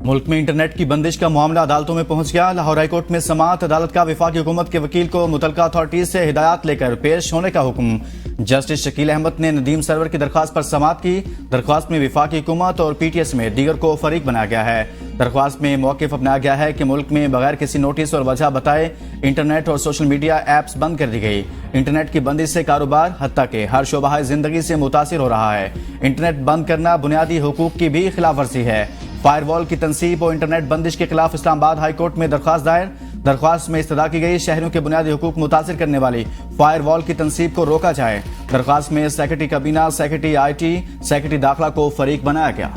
मुल्क में इंटरनेट की बंदिश का मामला अदालतों में पहुंच गया। लाहौर हाईकोर्ट में समाअत अदालत का वफाकी हुकूमत के वकील को मुतलका अथॉरिटीज से हिदायत लेकर पेश होने का हुक्म। जस्टिस शकील अहमद ने नदीम सरवर की दरख्वास्त पर समाअत की। दरख्वास्त में वफाकी हुकूमत और PTS में दीगर को फरीक बनाया गया है। दरख्वास्त में मौक़िफ़ अपनाया गया है कि मुल्क में बगैर किसी नोटिस और वजह बताए इंटरनेट और सोशल मीडिया ऐप्स बंद कर दी गई। इंटरनेट की बंदिश से कारोबार हत्ता के हर शोबा जिंदगी से मुतासिर हो रहा है। इंटरनेट बंद करना बुनियादी हुकूक की भी खिलाफ वर्जी है। फायरवॉल की तनसीब और इंटरनेट बंदिश के खिलाफ इस्लामाबाद हाई कोर्ट में दरख्वास्त दायर। दरख्वास्त में इस्तदा की गई शहरों के बुनियादी हुकूक मुतासिर करने वाली फायरवॉल की तनसीब को रोका जाए। दरख्वास्त में सेक्रेटरी काबीना, सेक्रेटरी IT, सेक्रेटरी दाखिला को फरीक बनाया गया।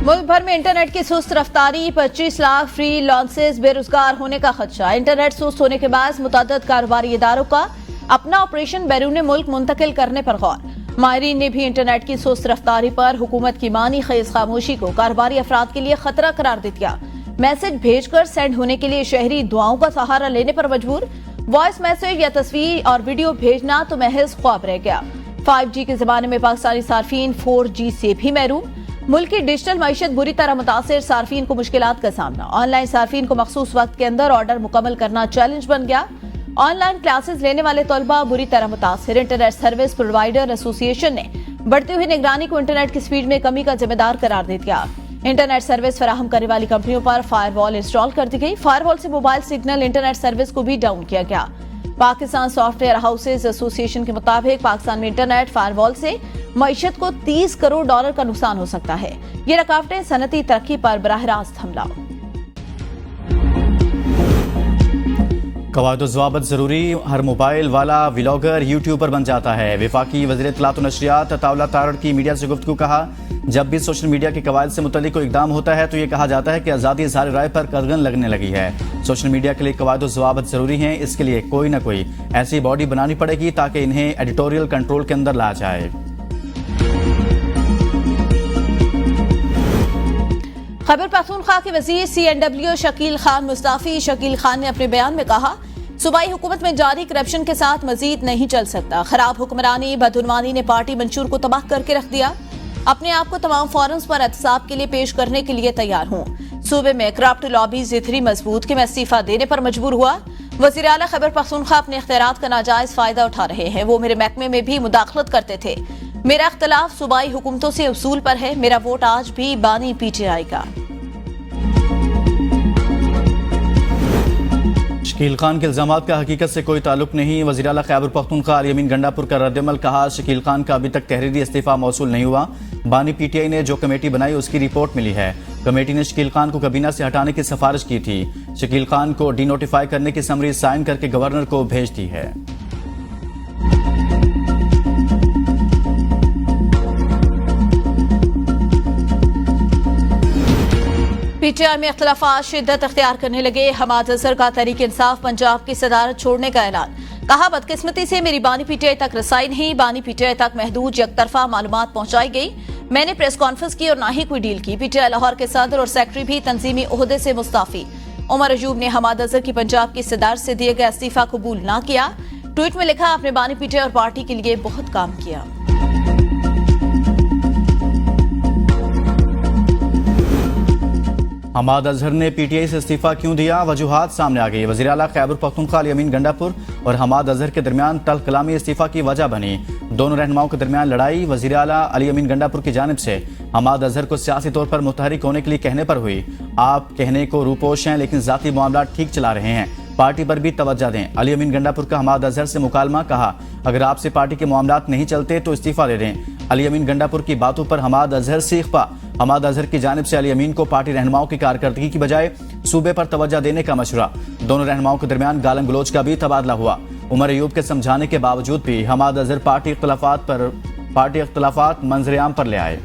मुल्क भर में इंटरनेट की सुस्त रफ्तारी, 25 लाख फ्री लॉन्सेस, बेरोजगार होने का खदशा। इंटरनेट सुस्त होने के बाद मुतअद्दिद कारोबारी इदारों का अपना ऑपरेशन बैरून मुल्क मुंतकिल करने पर गौर। माहिरीन ने भी इंटरनेट की सुस्त रफ्तारी पर हुकूमत की मानी खेज खामोशी को कारोबारी अफराद के लिए खतरा करार दे दिया। मैसेज भेजकर सेंड होने के लिए शहरी दुआओं का सहारा लेने पर मजबूर। वॉइस मैसेज या तस्वीर और वीडियो भेजना तो महज ख्वाब रह गया। 5G के जमाने में पाकिस्तानी सार्फिन 4G से भी महरूम। मुल्क की डिजिटल मईशत बुरी तरह मुतासिर, सार्फिन को मुश्किलात का सामना। ऑनलाइन सार्फिन को मखसूस वक्त के अंदर ऑर्डर मुकम्मल करना चैलेंज बन गया। ऑनलाइन क्लासेस लेने वाले तलबा बुरी तरह मुतासिर। इंटरनेट सर्विस प्रोवाइडर एसोसिएशन ने बढ़ती हुई निगरानी को इंटरनेट की स्पीड में कमी का जिम्मेदार करार दे दिया। इंटरनेट सर्विस फराहम करने वाली कंपनियों पर फायरवॉल इंस्टॉल कर दी गई। फायरवॉल से मोबाइल सिग्नल इंटरनेट सर्विस को भी डाउन किया गया। पाकिस्तान सॉफ्टवेयर हाउसेज एसोसिएशन के मुताबिक पाकिस्तान में इंटरनेट फायरवॉल से मईशत को $30 करोड़ का नुकसान हो सकता है। ये रुकावटें सनती तरक्की पर बराह रास्त हमला। कवायद ज़वाबित जरूरी, हर मोबाइल वाला व्लॉगर यूट्यूबर बन जाता है। वफाकी वज़ीर इत्तलात व नशरियात अताउल्लाह तारड़ की मीडिया से गुफ्तगू। कहा, जब भी सोशल मीडिया के कवायद से मुतल्लिक कोई इक़दाम होता है तो ये कहा जाता है कि आज़ादी इज़हार राय पर कदगन लगने लगी है। सोशल मीडिया के लिए कवायद ज़वाबित जरूरी हैं। इसके लिए कोई ना कोई ऐसी बॉडी बनानी पड़ेगी ताकि इन्हें एडिटोरियल कंट्रोल के अंदर लाया जाए। खैबर पख्तूनख्वा के वजीर CNW शकील खान मुस्ताफी। शकील खान ने अपने बयान में कहा, सूबाई हुकूमत में जारी करप्शन के साथ मजीद नहीं चल सकता। खराब हुक्मरानी, बदउनवानी ने पार्टी मंशूर को तबाह करके रख दिया। अपने आप को तमाम फोरम्स पर एहतसाब के लिए पेश करने के लिए तैयार हूँ। सूबे में करप्ट लॉबीज इतनी मजबूत कि मैं इस्तीफा देने पर मजबूर हुआ। वज़ीर आला खैबर पख्तूनख्वा अपने इख्तियारात का नाजायज फायदा उठा रहे हैं। वो मेरे महकमे में भी मुदाखलत करते थे। मेरा इख्तिलाफ सूबाई हुकूमतों से उसूल पर है। मेरा वोट आज भी बानी PTI का। शकील खान के इल्जामात का हकीकत से कोई ताल्लुक नहीं। वज़ीर आला खैबर पख्तूनख्वा अली अमीन गंडापुर का रद्दअमल। कहा, शकील खान का अभी तक तहरीरी इस्तीफा मौसूल नहीं हुआ। बानी PTI ने जो कमेटी बनाई उसकी रिपोर्ट मिली है। कमेटी ने शकील खान को काबीना से हटाने की सिफारिश की थी। शकील खान को डिनोटिफाई करने की समरी साइन करके गवर्नर को भेज दी है। PTI में इख्तिलाफात शिद्दत अख्तियार करने लगे। हमाद अजहर का तहरीक इंसाफ पंजाब की सदारत छोड़ने का ऐलान। कहा, बदकिस्मती से मेरी बानी PTI तक रसाई नहीं। बानी PTI तक महदूद यकतरफा मालूमात पहुंचाई गई। मैंने प्रेस कॉन्फ्रेंस की और ना ही कोई डील की। PTI लाहौर के सदर और सेक्रेटरी भी तंजीमी ओहदे से मुस्ताफी। उमर अयूब ने हमाद अजहर की पंजाब की सदारत से दिए गए इस्तीफा कबूल ना किया। ट्वीट में लिखा, आपने बानी PTI और पार्टी के लिए बहुत काम किया। हमाद अजहर ने PTI से इस्तीफा क्यों दिया, वजूहात सामने आ गई। वज़ीर आला खैबर पख्तूनख्वा अली अमीन गंडापुर और हमाद अजहर के दरमियान तल्ख कलामी इस्तीफा की वजह बनी। दोनों रहनुमाओं के दरमियान लड़ाई वज़ीर आला अली अमीन गंडापुर की जानिब से हमाद अजहर को सियासी तौर पर मुतहरिक होने के लिए कहने पर हुई। आप कहने को रूपोश हैं लेकिन ज़ाती मामला ठीक चला रहे हैं, पार्टी पर भी तवज्जो दें। अली अमीन गंडापुर का हमाद अजहर से मुकालमा। कहा, अगर आपसे पार्टी के मामलात नहीं चलते तो इस्तीफा दे दें। अली अमीन गंडापुर की बातों पर हमाद अजहर से इख्फा। हमाद अजहर की जानिब से अली अमीन को पार्टी रहनुमाओं की कारकर्दगी की बजाय सूबे पर तवज्जो देने का मशवरा। दोनों रहनुमाओं के दरमियान गालन गलोच का भी तबादला हुआ। उमर अयूब के समझाने के बावजूद भी हमाद अजहर पार्टी इख्तिलाफात मंजरेआम पर ले आए।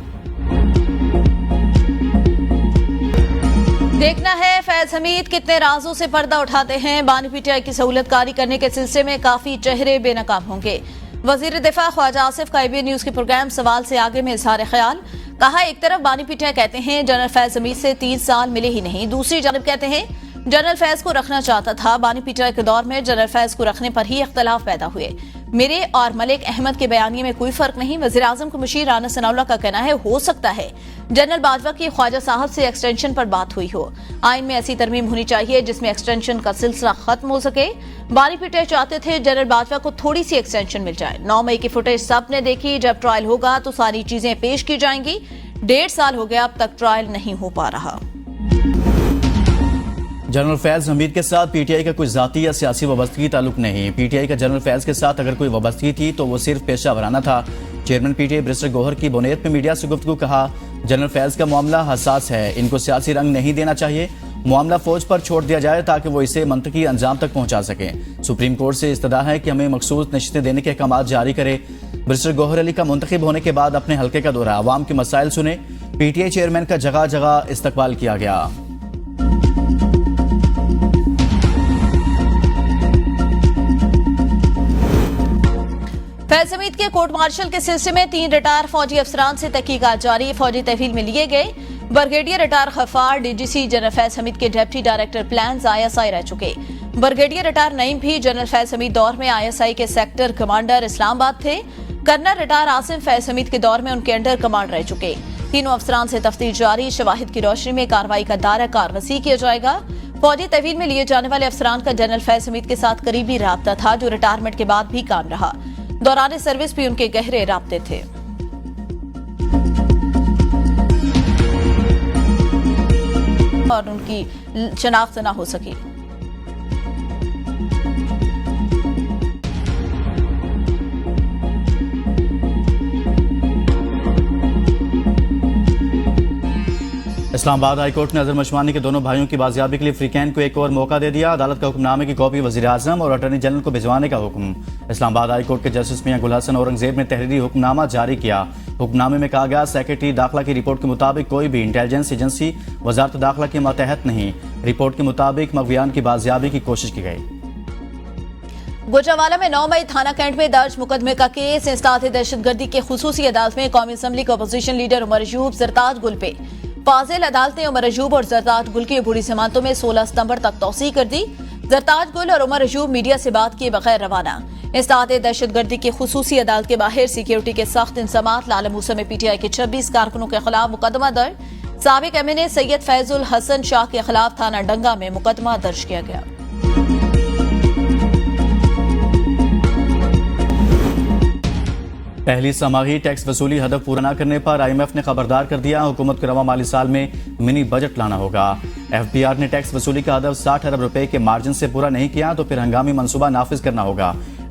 देखना है फैज हमीद कितने राजों से पर्दा उठाते हैं। बानी PTI की सहूलतकारी करने के सिलसिले में काफी चेहरे बेनकाब होंगे। वजीर दिफा ख्वाजा आसिफ का ABN न्यूज के प्रोग्राम सवाल से आगे में इजहार ख्याल। कहा, एक तरफ बानी PTI कहते हैं जनरल फैज हमीद से 3 साल मिले ही नहीं, दूसरी जानब कहते हैं जनरल फैज को रखना चाहता था। बानी PTI के दौर में जनरल फैज को रखने पर ही इख्तलाफ पैदा हुए। मेरे और मलिक अहमद के बयानिए में कोई फर्क नहीं। वज़ीर-ए-आज़म को मुशीर राना सनाउल्लाह का कहना है, हो सकता है जनरल बाजवा की ख्वाजा साहब से एक्सटेंशन पर बात हुई हो। आइन में ऐसी तरमीम होनी चाहिए जिसमें एक्सटेंशन का सिलसिला खत्म हो सके। बारी पिटे चाहते थे जनरल बाजवा को थोड़ी सी एक्सटेंशन मिल जाए। 9 मई की फुटेज सबने देखी। जब ट्रायल होगा तो सारी चीजें पेश की जाएंगी। 1.5 साल हो गया, अब तक ट्रायल नहीं हो पा रहा। जनरल फैज हमीद के साथ पीटीआई का कोई जाती या सियासी वाबस्तगी ताल्लुक नहीं। पीटीआई का जनरल फैज के साथ अगर कोई वाबस्तगी थी तो वो सिर्फ पेशा वराना था। चेयरमैन पीटीआई बैरिस्टर गौहर की बुनियाद में मीडिया से गुफ्तगू कहा, जनरल फैज का मामला हसास है, इनको सियासी रंग नहीं देना चाहिए। मामला फौज पर छोड़ दिया जाए ताकि वो इसे मंतकी अंजाम तक पहुंचा सकें। सुप्रीम कोर्ट से इस्तदा है कि हमें मखसूस नशिस्तें देने के अहकाम जारी करे। बैरिस्टर गौहर अली का मुंतखब होने के बाद अपने हल्के का दौरा, अवाम के मसाइल सुने। पीटीआई चेयरमैन का जगह जगह इस्तकबाल किया गया। फैज हमीद के कोर्ट मार्शल के सिलसिले में 3 रिटायर फौजी अफसरान से तहकीकात जारी। फौजी तहवील में लिए गए ब्रिगेडियर रिटायर खफार डीजीसी जनरल फैज हमीद के डिप्टी डायरेक्टर प्लान्स ISI रह चुके। ब्रिगेडियर रिटायर नईम भी जनरल फैज हमीद दौर में ISI के सेक्टर कमांडर इस्लामाबाद थे। कर्नल रिटायर आसिम फैज हमीद के दौर में उनके अंडर कमांड रह चुके। तीनों अफसरान से तफ्तीश जारी। शवाहिद की रोशनी में कार्रवाई का दायरा कार वसी किया जाएगा। फौजी तहवील में लिए जाने वाले अफसरान का जनरल फैज हमीद के साथ करीबी राब्ता था, जो रिटायरमेंट के बाद भी काम रहा। दौरान सर्विस भी उनके गहरे राब्ते थे। और उनकी शनाख्त न हो सकी। इस्लामाबाद हाईकोर्ट ने अजहर मशवानी के दोनों भाइयों की बाजियाबी के लिए फ्रीकैन को एक और मौका दे दिया। अदालत का हुक्मनामे की कॉपी वज़ीर-ए-आज़म और अटॉर्नी जनरल को भिजवाने का हुक्म। इस्लामाबाद हाईकोर्ट के जस्टिस मियां गुल हसन औरंगजेब ने तहरीरी हुक्मनामा जारी किया। हुक्मनामे में कहा गया, सेक्रेटरी दाखिला की रिपोर्ट के मुताबिक कोई भी इंटेलिजेंस एजेंसी वजारत दाखिला के मातहत नहीं। रिपोर्ट के मुताबिक मगवियान की बाजियाबी की कोशिश की गई। गुजरावाला में 9 मई थाना कैंट में दर्ज मुकदमे का केस इंसदाद दहशतगर्दी के खुसूसी अदालत में कौमी असम्बली के अपोजिशन लीडर उमर अयूब जरताज गुल पे फाजिल अदालत ने उमर अयूब और जरताज गुल की बूढ़ी जमानतों में 16 सितंबर तक तौसीह कर दी। जरताज गुल और उमर अयूब मीडिया से बात किए बगैर रवाना। इंसदाद दहशतगर्दी के खुसूसी अदालत के बाहर सिक्योरिटी के सख्त इंतजामात। लाला मूसा में पीटीआई के 26 कारकुनों के खिलाफ मुकदमा दर्ज। साबिक MNA सैयद फैजुल हसन शाह के खिलाफ थाना डंगा में मुकदमा दर्ज किया गया। पहली समाही टैक्स वसूली हदफ पूरा न करने पर IMF ने खबरदार कर दिया, हुकूमत को रवा माली साल में मिनी बजट लाना होगा। FBR ने टैक्स वसूली का हदफ 60 अरब रुपए के मार्जिन से पूरा नहीं किया तो फिर हंगामी मंसूबा नाफिज करना होगा।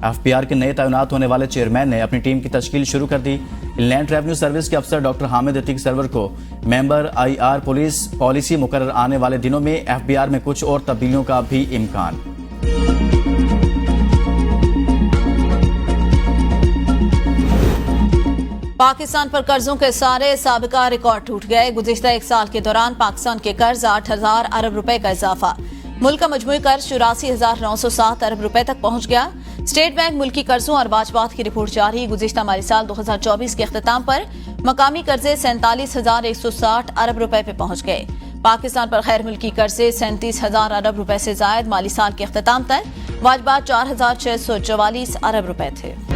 FBR के नए तैनात होने वाले चेयरमैन ने अपनी टीम की तश्कील शुरू कर दी। इनलैंड रेवेन्यू सर्विस के अफसर डॉक्टर हामिद अतीक सरवर को मेंबर IR पुलिस पॉलिसी मुकर्रर आने वाले दिनों में FBR में कुछ और तब्दीलियों का भी इम्कान। पाकिस्तान पर कर्जों के सारे साबिका रिकॉर्ड टूट गए। गुज़िश्ता 1 साल के दौरान पाकिस्तान के कर्ज 8,000 अरब रुपए का इजाफा। मुल्क का मजमूई कर्ज 84,907 अरब रुपए तक पहुंच गया। स्टेट बैंक मुल्की कर्जों और वाजबात की रिपोर्ट जारी। गुज़िश्ता माली साल 2024 के अख्ताम पर मकामी कर्जे 47,160 अरब रुपए पे पहुंच गए। पाकिस्तान पर गैर मुल्की कर्जे 37,000 अरब रुपए से जायद। माली साल के अख्ताम तक वाजबात 4,644 अरब रुपए थे।